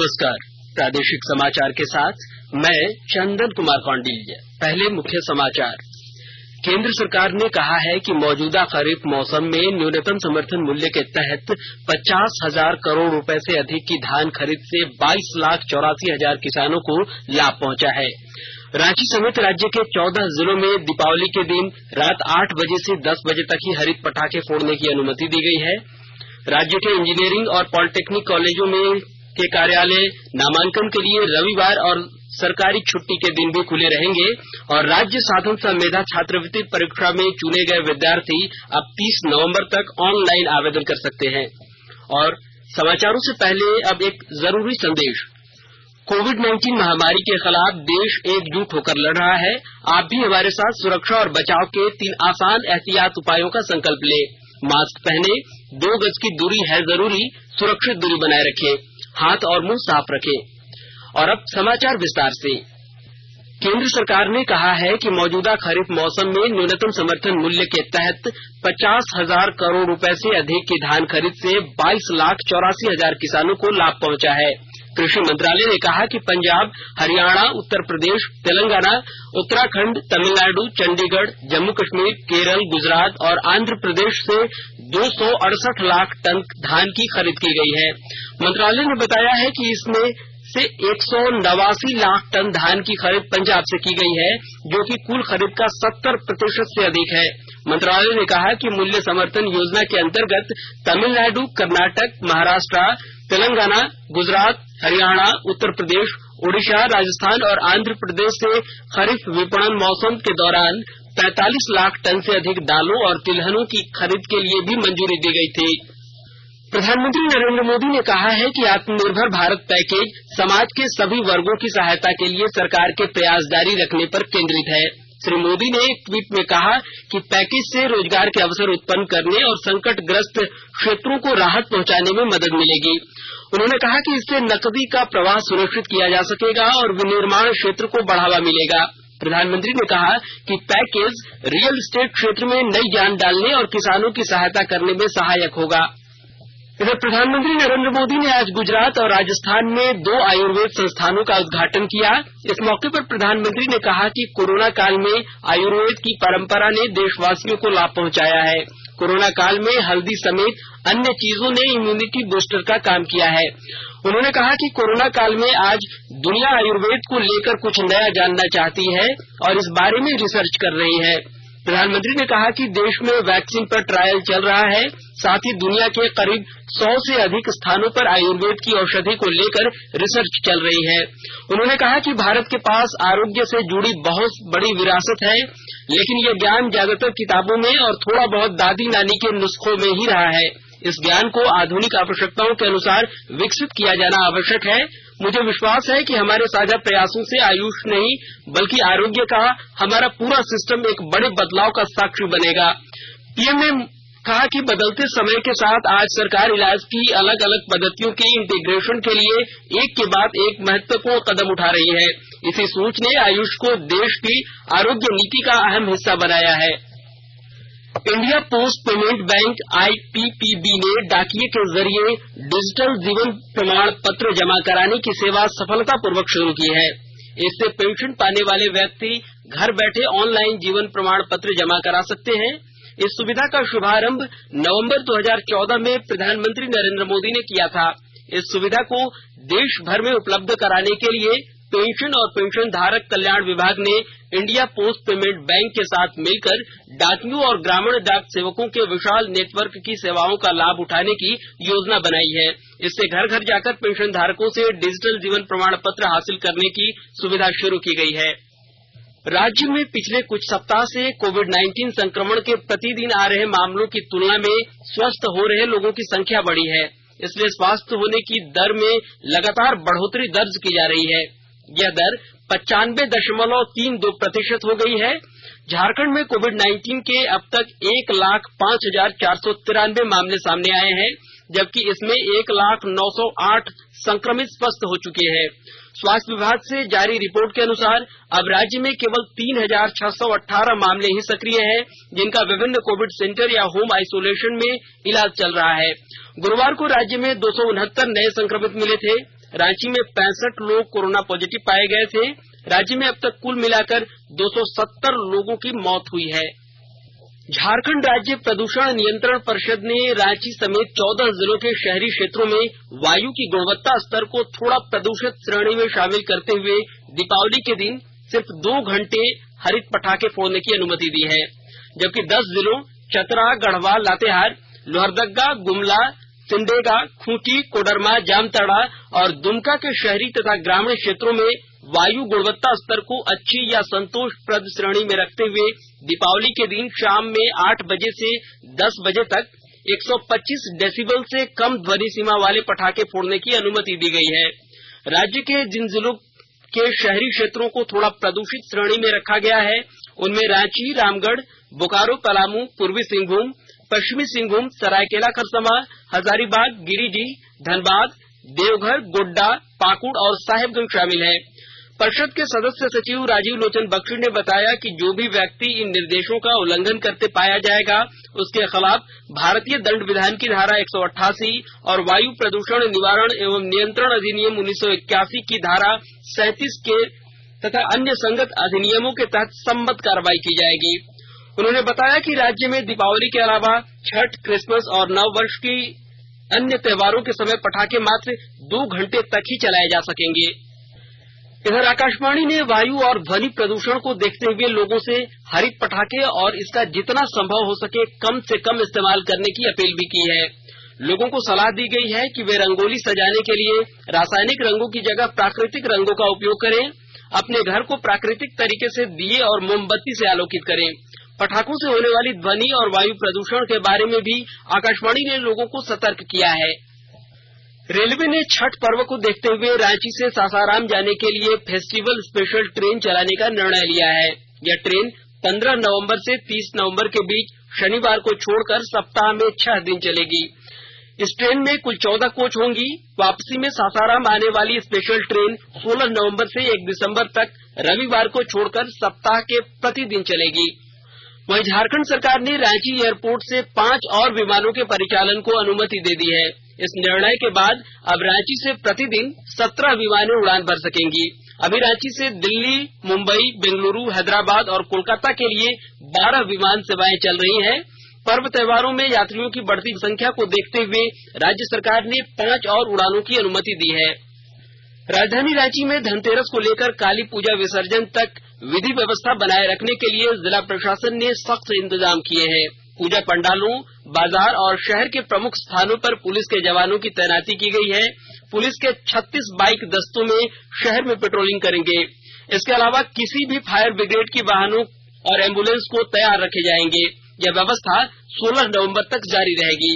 नमस्कार। प्रादेशिक समाचार के साथ मैं चंदन कुमार कौंडिल्य। पहले मुख्य समाचार। केंद्र सरकार ने कहा है कि मौजूदा खरीफ मौसम में न्यूनतम समर्थन मूल्य के तहत 50,000 करोड़ रुपए से अधिक की धान खरीद से 22,84,000 किसानों को लाभ पहुंचा है। रांची समेत राज्य के 14 जिलों में दीपावली के दिन रात 8 बजे से 10 बजे तक ही हरित पटाखे फोड़ने की अनुमति दी गई है। राज्य के इंजीनियरिंग और पॉलिटेक्निक कॉलेजों में के कार्यालय नामांकन के लिए रविवार और सरकारी छुट्टी के दिन भी खुले रहेंगे और राज्य साधन सह मेधा छात्रवृत्ति परीक्षा में चुने गए विद्यार्थी अब 30 नवंबर तक ऑनलाइन आवेदन कर सकते हैं। और समाचारों से पहले अब एक जरूरी संदेश। कोविड-19 महामारी के खिलाफ देश एकजुट होकर लड़ रहा है। आप भी हमारे साथ सुरक्षा और बचाव के 3 आसान एहतियात उपायों का संकल्प लें। मास्क पहने, 2 गज की दूरी है जरूरी, सुरक्षित दूरी बनाए रखें, हाथ और मुंह साफ रखें। और अब समाचार विस्तार से। केंद्र सरकार ने कहा है कि मौजूदा खरीफ मौसम में न्यूनतम समर्थन मूल्य के तहत 50,000 करोड़ रुपए से अधिक की धान खरीद से 22,84,000 किसानों को लाभ पहुंचा है। कृषि मंत्रालय ने कहा कि पंजाब, हरियाणा, उत्तर प्रदेश, तेलंगाना, उत्तराखंड, तमिलनाडु, चंडीगढ़, जम्मू कश्मीर, केरल, गुजरात और आंध्र प्रदेश से 268 लाख टन धान की खरीद की गई है। मंत्रालय ने बताया है कि इसमें से 189 लाख टन धान की खरीद पंजाब से की गई है, जो कि कुल खरीद का 70% से अधिक है। मंत्रालय ने कहा कि मूल्य समर्थन योजना के अंतर्गत तमिलनाडु, कर्नाटक, महाराष्ट्र, तेलंगाना, गुजरात, हरियाणा, उत्तर प्रदेश, ओडिशा, राजस्थान और आंध्र प्रदेश से खरीफ विपणन मौसम के दौरान 45 लाख टन से अधिक दालों और तिलहनों की खरीद के लिए भी मंजूरी दी गई थी। प्रधानमंत्री नरेंद्र मोदी ने कहा है कि आत्मनिर्भर भारत पैकेज समाज के सभी वर्गों की सहायता के लिए सरकार के प्रयास जारी रखने पर केंद्रित है। श्री मोदी ने एक ट्वीट में कहा कि पैकेज से रोजगार के अवसर उत्पन्न करने और संकटग्रस्त क्षेत्रों को राहत पहुंचाने में मदद मिलेगी। उन्होंने कहा कि इससे नकदी का प्रवाह सुनिश्चित किया जा सकेगा और विनिर्माण क्षेत्र को बढ़ावा मिलेगा। प्रधानमंत्री ने कहा कि पैकेज रियल एस्टेट क्षेत्र में नई जान डालने और किसानों की सहायता करने में सहायक होगा। इधर प्रधानमंत्री नरेंद्र मोदी ने आज गुजरात और राजस्थान में 2 आयुर्वेद संस्थानों का उद्घाटन किया। इस मौके पर प्रधानमंत्री ने कहा कि कोरोना काल में आयुर्वेद की परंपरा ने देशवासियों को लाभ पहुंचाया है। कोरोना काल में हल्दी समेत अन्य चीजों ने इम्यूनिटी बूस्टर का काम किया है। उन्होंने कहा कि कोरोना काल में आज दुनिया आयुर्वेद को लेकर कुछ नया जानना चाहती है और इस बारे में रिसर्च कर रही है। प्रधानमंत्री ने कहा कि देश में वैक्सीन पर ट्रायल चल रहा है। साथ ही दुनिया के करीब 100 से अधिक स्थानों पर आयुर्वेद की औषधि को लेकर रिसर्च चल रही है। उन्होंने कहा कि भारत के पास आरोग्य से जुड़ी बहुत बड़ी विरासत है, लेकिन ये ज्ञान ज्यादातर किताबों में और थोड़ा बहुत दादी नानी के नुस्खों में ही रहा है। इस ज्ञान को आधुनिक आवश्यकताओं के अनुसार विकसित किया जाना आवश्यक है। मुझे विश्वास है कि हमारे साझा प्रयासों से आयुष नहीं बल्कि आरोग्य का हमारा पूरा सिस्टम एक बड़े बदलाव का साक्षी बनेगा। पीएम ने कहा कि बदलते समय के साथ आज सरकार इलाज की अलग अलग पद्धतियों के इंटीग्रेशन के लिए एक के बाद एक महत्वपूर्ण कदम उठा रही है। इसी सोच ने आयुष को देश की आरोग्य नीति का अहम हिस्सा बनाया है। India post payment bank IPPB ने डाकिये के जरिए डिजिटल जीवन प्रमाण पत्र जमा कराने की सेवा सफलतापूर्वक शुरू की है। इससे पेंशन पाने वाले व्यक्ति घर बैठे ऑनलाइन जीवन प्रमाण पत्र जमा करा सकते हैं। इस सुविधा का शुभारंभ नवंबर 2014 में प्रधानमंत्री नरेंद्र मोदी ने किया था। इस सुविधा को देश भर में उपलब्ध कराने के लिए पेंशन और पेंशन धारक कल्याण विभाग ने इंडिया पोस्ट पेमेंट बैंक के साथ मिलकर डाकियों और ग्रामीण डाक सेवकों के विशाल नेटवर्क की सेवाओं का लाभ उठाने की योजना बनाई है। इससे घर घर जाकर पेंशन धारकों से डिजिटल जीवन प्रमाण पत्र हासिल करने की सुविधा शुरू की गई है। राज्य में पिछले कुछ सप्ताह से कोविड-19 संक्रमण के प्रतिदिन आ रहे मामलों की तुलना में स्वस्थ हो रहे लोगों की संख्या बढ़ी है। इसलिए स्वस्थ होने की दर में लगातार बढ़ोतरी दर्ज की जा रही है। यह दर 95.32% हो गई है। झारखंड में कोविड-19 के अब तक 1,05,493 मामले सामने आए हैं, जबकि इसमें 1,09,08 संक्रमित स्वस्थ हो चुके हैं। स्वास्थ्य विभाग से जारी रिपोर्ट के अनुसार अब राज्य में केवल 3,618 मामले ही सक्रिय हैं, जिनका विभिन्न कोविड सेंटर या होम आइसोलेशन में इलाज चल रहा है। गुरुवार को राज्य में 269 नए संक्रमित मिले थे। रांची में 65 लोग कोरोना पॉजिटिव पाए गए थे। राज्य में अब तक कुल मिलाकर 270 लोगों की मौत हुई है। झारखंड राज्य प्रदूषण नियंत्रण परिषद ने रांची समेत 14 जिलों के शहरी क्षेत्रों में वायु की गुणवत्ता स्तर को थोड़ा प्रदूषित श्रेणी में शामिल करते हुए दीपावली के दिन सिर्फ 2 घंटे हरित पटाखे फोड़ने की अनुमति दी है, जबकि 10 जिलों चतरा, गढ़वा, लातेहार, लोहरदगा, गुमला, सिमडेगा, खूंटी, कोडरमा, जामताड़ा और दुमका के शहरी तथा ग्रामीण क्षेत्रों में वायु गुणवत्ता स्तर को अच्छी या संतोषप्रद श्रेणी में रखते हुए दीपावली के दिन शाम में 8 बजे से 10 बजे तक 125 डेसिबल से कम ध्वनि सीमा वाले पटाखे फोड़ने की अनुमति दी गई है। राज्य के जिन जिलों के शहरी क्षेत्रों को थोड़ा प्रदूषित श्रेणी में रखा गया है, उनमें रांची, रामगढ़, बोकारो, पलामू, पूर्वी सिंहभूम, पश्चिमी सिंहभूम, सरायकेला खरसावां, हजारीबाग, गिरिडीह, धनबाद, देवघर, गोड्डा, पाकुड़ और साहेबगंज शामिल है। परिषद के सदस्य सचिव राजीव लोचन बख्शी ने बताया कि जो भी व्यक्ति इन निर्देशों का उल्लंघन करते पाया जाएगा, उसके खिलाफ भारतीय दंड विधान की धारा 188 और वायु प्रदूषण निवारण एवं नियंत्रण अधिनियम 1981 की धारा 37 के तथा अन्य संगत अधिनियमों के तहत संबद्ध कार्रवाई की जाएगी। उन्होंने बताया कि राज्य में दीपावली के अलावा छठ, क्रिसमस और नव वर्ष की अन्य त्योहारों के समय पटाखे मात्र 2 घंटे तक ही चलाए जा सकेंगे। इधर आकाशवाणी ने वायु और ध्वनि प्रदूषण को देखते हुए लोगों से हरित पटाखे और इसका जितना संभव हो सके कम से कम इस्तेमाल करने की अपील भी की है। लोगों को सलाह दी गई है कि वे रंगोली सजाने के लिए रासायनिक रंगों की जगह प्राकृतिक रंगों का उपयोग करें। अपने घर को प्राकृतिक तरीके से दिए और मोमबत्ती से आलोकित करें। पटाखों से होने वाली ध्वनि और वायु प्रदूषण के बारे में भी आकाशवाणी ने लोगों को सतर्क किया है। रेलवे ने छठ पर्व को देखते हुए रांची से सासाराम जाने के लिए फेस्टिवल स्पेशल ट्रेन चलाने का निर्णय लिया है। यह ट्रेन 15 नवंबर से 30 नवंबर के बीच शनिवार को छोड़कर सप्ताह में 6 दिन चलेगी। इस ट्रेन में कुल 14 कोच होंगी। वापसी में सासाराम आने वाली स्पेशल ट्रेन 16 नवंबर से 1 दिसंबर तक रविवार को छोड़कर सप्ताह के प्रतिदिन चलेगी। वहीं झारखंड सरकार ने रांची एयरपोर्ट से 5 और विमानों के परिचालन को अनुमति दे दी है। इस निर्णय के बाद अब रांची से प्रतिदिन 17 विमानें उड़ान भर सकेंगी। अभी रांची से दिल्ली, मुंबई, बेंगलुरु, हैदराबाद और कोलकाता के लिए 12 विमान सेवाएं चल रही हैं। पर्व त्योहारों में यात्रियों की बढ़ती संख्या को देखते हुए राज्य सरकार ने 5 और उड़ानों की अनुमति दी है। राजधानी रांची में धनतेरस को लेकर काली पूजा विसर्जन तक विधि व्यवस्था बनाए रखने के लिए जिला प्रशासन ने सख्त इंतजाम किए हैं। पूजा पंडालों, बाजार और शहर के प्रमुख स्थानों पर पुलिस के जवानों की तैनाती की गई है। पुलिस के 36 बाइक दस्तों में शहर में पेट्रोलिंग करेंगे। इसके अलावा किसी भी फायर ब्रिगेड की वाहनों और एम्बुलेंस को तैयार रखे जाएंगे। यह व्यवस्था 16 नवंबर तक जारी रहेगी।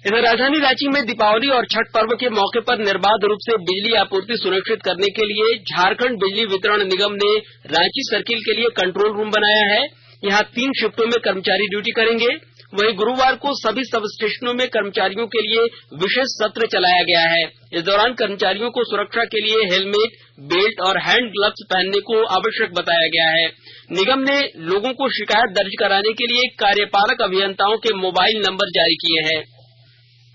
इधर राजधानी रांची में दीपावली और छठ पर्व के मौके पर निर्बाध रूप से बिजली आपूर्ति सुनिश्चित करने के लिए झारखंड बिजली वितरण निगम ने रांची सर्किल के लिए कंट्रोल रूम बनाया है। यहाँ 3 शिफ्टों में कर्मचारी ड्यूटी करेंगे। वहीं गुरुवार को सभी सब स्टेशनों में कर्मचारियों के लिए विशेष सत्र चलाया गया है। इस दौरान कर्मचारियों को सुरक्षा के लिए हेलमेट, बेल्ट और हैंड ग्लव्स पहनने को आवश्यक बताया गया है। निगम ने लोगों को शिकायत दर्ज कराने के लिए कार्यपालक अभियंताओं के मोबाइल नंबर जारी किए हैं।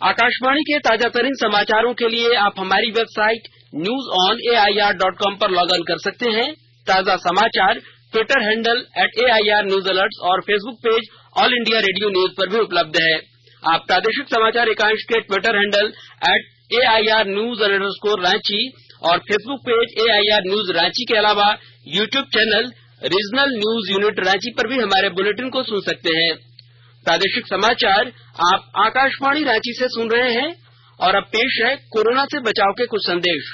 आकाशवाणी के ताजा तरीन समाचारों के लिए आप हमारी वेबसाइट newsonair.com पर लॉग इन कर सकते हैं। ताजा समाचार Twitter handle @AIR News Alerts और Facebook page all India radio news पर भी उपलब्ध है। आप प्रादेशिक समाचार एकांश के Twitter handle @AIR News _Ranchi और Facebook page AIR News Ranchi के अलावा YouTube channel regional news unit Ranchi पर भी हमारे बुलेटिन को सुन सकते हैं। प्रादेशिक समाचार आप आकाशवाणी रांची से सुन रहे हैं और अब पेश है कोरोना से बचाव के कुछ संदेश।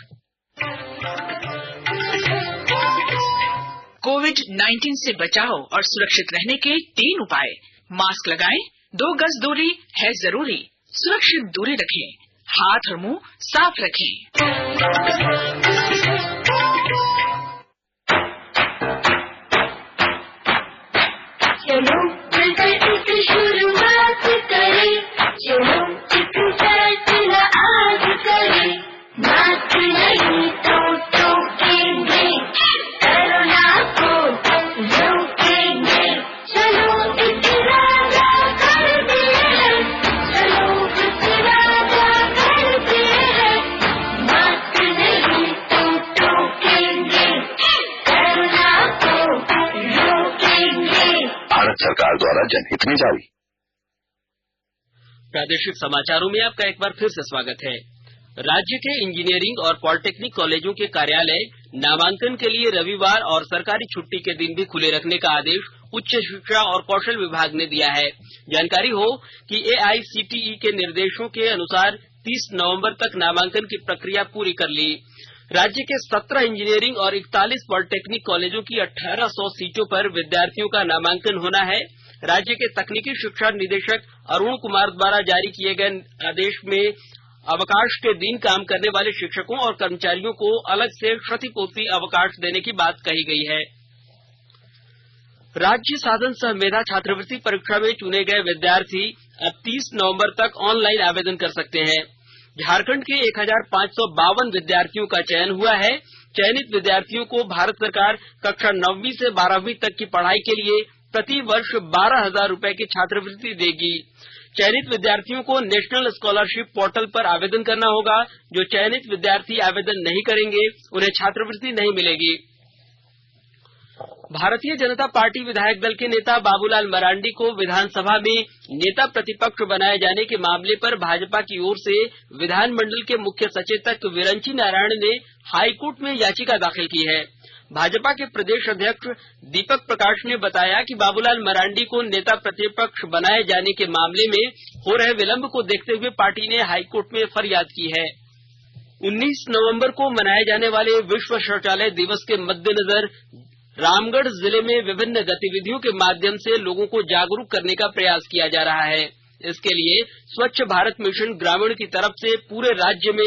कोविड-19 से बचाव और सुरक्षित रहने के 3 उपाय। मास्क लगाएं, 2 गज दूरी है जरूरी, सुरक्षित दूरी रखें, हाथ और मुंह साफ रखें। चलो मिलकर इसे शुरुआत करें, चलो एक साथ आज करें, मास्क नहीं तो टोकेंगे, कोरोना को रोकेंगे। चलो इरादा करते हैं, चलो इरादा करते हैं, मास्क भारत सरकार द्वारा जनहित में जारी। प्रादेशिक समाचारों में आपका एक बार फिर से स्वागत है। राज्य के इंजीनियरिंग और पॉलिटेक्निक कॉलेजों के कार्यालय नामांकन के लिए रविवार और सरकारी छुट्टी के दिन भी खुले रखने का आदेश उच्च शिक्षा और कौशल विभाग ने दिया है। जानकारी हो कि AICTE के निर्देशों के अनुसार 30 नवंबर तक नामांकन की प्रक्रिया पूरी कर ली। राज्य के 17 इंजीनियरिंग और 41 पॉलिटेक्निक कॉलेजों की 1800 सीटों पर विद्यार्थियों का नामांकन होना है। राज्य के तकनीकी शिक्षा निदेशक अरुण कुमार द्वारा जारी किए गए आदेश में अवकाश के दिन काम करने वाले शिक्षकों और कर्मचारियों को अलग से क्षतिपूर्ति अवकाश देने की बात कही गई है। राज्य साधन सह मेधा छात्रवृत्ति परीक्षा में चुने गए विद्यार्थी अब 30 नवंबर तक ऑनलाइन आवेदन कर सकते हैं। झारखंड के 1552 विद्यार्थियों का चयन हुआ है। चयनित विद्यार्थियों को भारत सरकार कक्षा 9वीं से 12वीं तक की पढ़ाई के लिए प्रति वर्ष 12,000 रुपए की छात्रवृत्ति देगी। चयनित विद्यार्थियों को नेशनल स्कॉलरशिप पोर्टल पर आवेदन करना होगा। जो चयनित विद्यार्थी आवेदन नहीं करेंगे उन्हें छात्रवृत्ति नहीं मिलेगी। भारतीय जनता पार्टी विधायक दल के नेता बाबूलाल मरांडी को विधानसभा में नेता प्रतिपक्ष बनाए जाने के मामले पर भाजपा की ओर से विधानमंडल के मुख्य सचेतक विरंची नारायण ने हाईकोर्ट में याचिका दाखिल की है। भाजपा के प्रदेश अध्यक्ष दीपक प्रकाश ने बताया कि बाबूलाल मरांडी को नेता प्रतिपक्ष बनाए जाने के मामले में हो रहे विलंब को देखते हुए पार्टी ने हाईकोर्ट में फरियाद की है। 19 नवंबर को मनाए जाने वाले विश्व शौचालय दिवस के मद्देनजर रामगढ़ जिले में विभिन्न गतिविधियों के माध्यम से लोगों को जागरूक करने का प्रयास किया जा रहा है। इसके लिए स्वच्छ भारत मिशन ग्रामीण की तरफ से पूरे राज्य में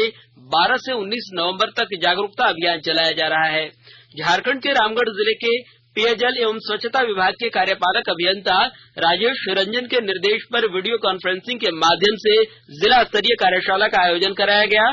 12 से 19 नवंबर तक जागरूकता अभियान चलाया जा रहा है। झारखंड के रामगढ़ जिले के पेयजल एवं स्वच्छता विभाग के कार्यपालक अभियंता राजेश रंजन के निर्देश पर वीडियो कॉन्फ्रेंसिंग के माध्यम से जिला स्तरीय कार्यशाला का आयोजन कराया गया।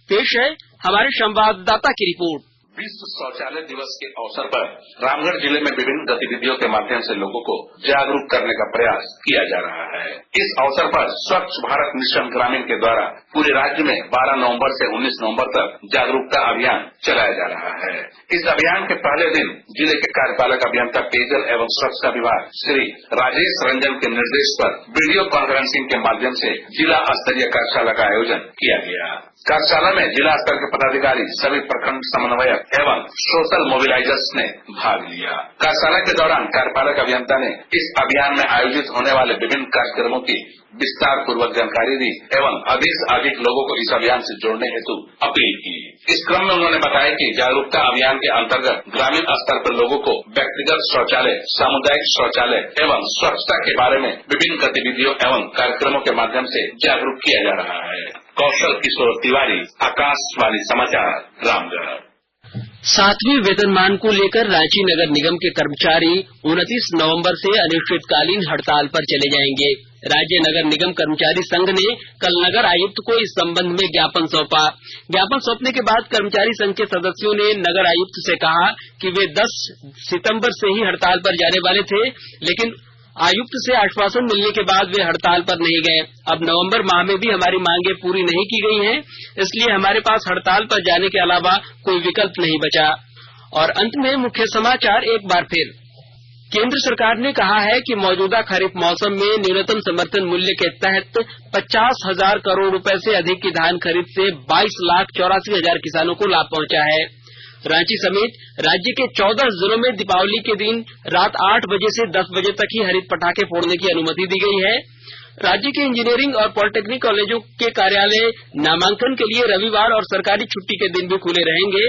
पेश है हमारे संवाददाता की रिपोर्ट। विश्व शौचालय दिवस के अवसर पर रामगढ़ जिले में विभिन्न गतिविधियों के माध्यम से लोगों को जागरूक करने का प्रयास किया जा रहा है। इस अवसर पर स्वच्छ भारत मिशन ग्रामीण के द्वारा पूरे राज्य में 12 नवंबर से 19 नवंबर तक जागरूकता अभियान चलाया जा रहा है। इस अभियान के पहले दिन जिले के कार्यपालक अभियंता पेयजल एवं स्वच्छता विभाग श्री राजेश रंजन के निर्देश पर वीडियो कॉन्फ्रेंसिंग के माध्यम से जिला स्तरीय कार्यशाला का आयोजन किया गया। कार्यशाला में जिला स्तर के पदाधिकारी, सभी प्रखंड समन्वयक एवं सोशल मोबिलाइजर्स ने भाग लिया। कार्यशाला के दौरान कार्यपालक अभियंता ने इस अभियान में आयोजित होने वाले विभिन्न कार्यक्रमों की विस्तार पूर्वक जानकारी दी एवं अधिक से अधिक लोगों को इस अभियान से जोड़ने हेतु अपील की। इस क्रम में उन्होंने बताया कि जागरूकता अभियान के अंतर्गत ग्रामीण स्तर पर लोगों को व्यक्तिगत शौचालय, सामुदायिक शौचालय एवं स्वच्छता के बारे में विभिन्न गतिविधियों एवं कार्यक्रमों के माध्यम से जागरूक किया जा रहा है। कौशल किशोर तिवारी, आकाशवाणी समाचार, रामगढ़। 7वीं वेतनमान को लेकर रांची नगर निगम के कर्मचारी 29 नवंबर से अनिश्चितकालीन हड़ताल पर चले जाएंगे। राज्य नगर निगम कर्मचारी संघ ने कल नगर आयुक्त को इस संबंध में ज्ञापन सौंपा। ज्ञापन सौंपने के बाद कर्मचारी संघ के सदस्यों ने नगर आयुक्त से कहा कि वे 10 सितंबर से ही हड़ताल पर जाने वाले थे, लेकिन आयुक्त से आश्वासन मिलने के बाद वे हड़ताल पर नहीं गए। अब नवंबर माह में भी हमारी मांगे पूरी नहीं की गई हैं, इसलिए हमारे पास हड़ताल पर जाने के अलावा कोई विकल्प नहीं बचा। और अंत में मुख्य समाचार एक बार फिर। केंद्र सरकार ने कहा है कि मौजूदा खरीफ मौसम में न्यूनतम समर्थन मूल्य के तहत 50,000 करोड़ रुपए से अधिक की धान खरीद से 22,84,000 किसानों को लाभ पहुंचा है। रांची समेत राज्य के 14 जिलों में दीपावली के दिन रात 8 बजे से 10 बजे तक ही हरित पटाखे फोड़ने की अनुमति दी गई है। राज्य के इंजीनियरिंग और पॉलिटेक्निक कॉलेजों के कार्यालय नामांकन के लिए रविवार और सरकारी छुट्टी के दिन भी खुले रहेंगे।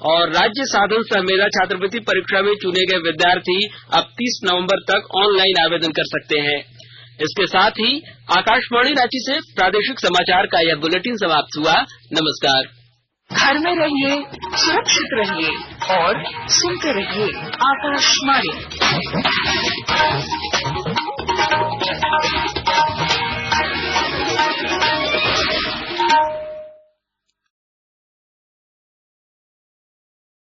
और राज्य साधन सह मेधा छात्रवृत्ति परीक्षा में चुने गए विद्यार्थी अब 30 नवंबर तक ऑनलाइन आवेदन कर सकते हैं। इसके साथ ही आकाशवाणी रांची से प्रादेशिक समाचार का यह बुलेटिन समाप्त हुआ। नमस्कार। घर में रहिए, सुरक्षित रहिए और सुनते रहिए आकाशवाणी।